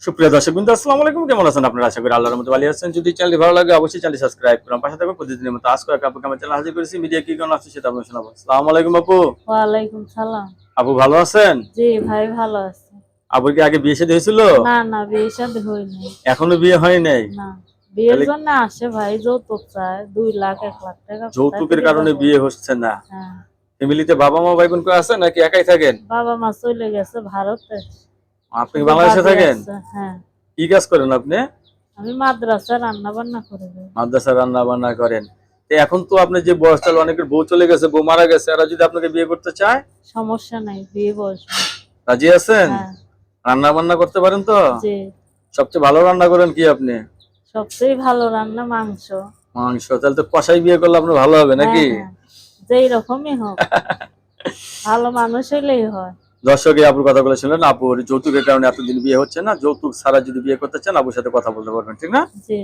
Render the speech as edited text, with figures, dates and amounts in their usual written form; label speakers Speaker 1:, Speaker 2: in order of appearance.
Speaker 1: সুপ্রিয় দর্শকবৃন্দ, আসসালামু আলাইকুম। কেমন আছেন আপনারা? আশা করি আল্লাহর রহমতে ভালো আছেন। যদি চ্যানেলটি ভালো লাগে অবশ্যই চ্যানেলটি সাবস্ক্রাইব করুন, পাশে থাকবেন। প্রতিদিনের মতো আজকে আপুকে আমার চ্যানেলে হাজির করেছি। মিডিয়া কি কারণ আছে সেটা আপনাদের শোনাবো। আসসালামু আলাইকুম আপু।
Speaker 2: ওয়ালাইকুম সালাম।
Speaker 1: আপু ভালো আছেন?
Speaker 2: জি ভাই ভালো আছে।
Speaker 1: আপুর কি আগে বিয়ে শাদী হয়েছিল?
Speaker 2: না না, বিয়ে শাদী হয়নি।
Speaker 1: এখনো বিয়ে হয় নাই?
Speaker 2: না, বিয়ের
Speaker 1: তাহলে
Speaker 2: জন্য আসে ভাই, যৌতুক চায় 2 লাখ 1 লাখ টাকা। কোথায়
Speaker 1: যৌতুকের
Speaker 2: থেকে
Speaker 1: কারণে
Speaker 2: পাবো?
Speaker 1: বিয়ে হচ্ছে না?
Speaker 2: হ্যাঁ,
Speaker 1: ফ্যামিলিতে বাবা মা ভাই বোন কেউ আছে নাকি একাই থাকেন?
Speaker 2: বাবা মা চলে গেছে ভারতে।
Speaker 1: আপনি কি
Speaker 2: শুধু
Speaker 1: বাংলাদেশে
Speaker 2: দাদি
Speaker 1: থাকেন?
Speaker 2: আছে। হ্যাঁ,
Speaker 1: কি কাজ করেন আপনি?
Speaker 2: আমি মাদ্রাসা রান্না বান্না করে দিই।
Speaker 1: মাদ্রাসা রান্না বান্না করেন। তো এখন তো আপনার যে বয়স, তাহলে অনেকের বউ চলে গেছে, বউ মারা গেছে, এরা যদি আপনাকে বিয়ে করতে চায়
Speaker 2: সমস্যা নাই, বিয়ে বসবো।
Speaker 1: রাজি আছেন?
Speaker 2: হ্যাঁ।
Speaker 1: রান্না বান্না করতে পারেন তো?
Speaker 2: জি,
Speaker 1: সবচেয়ে ভালো রান্না করেন কি আপনি?
Speaker 2: সবচেয়ে ভালো রান্না মাংস।
Speaker 1: মাংস। তাহলে তো কষাই বিয়ে করলে আপনার ভালো হবে
Speaker 2: হ্যাঁ
Speaker 1: নাকি?
Speaker 2: হ্যাঁ, যেই রকমই হোক, ভালো মানুষ হইলেই হয়।
Speaker 1: দর্শক, এই আপুর কথাগুলো শুনলেন। আপুর যৌতুকের কারণে এতদিন বিয়ে হচ্ছে না। যৌতুক ছাড়া যদি বিয়ে করতে চান আপুর সাথে কথা বলতে পারবেন, ঠিক না?
Speaker 2: জি।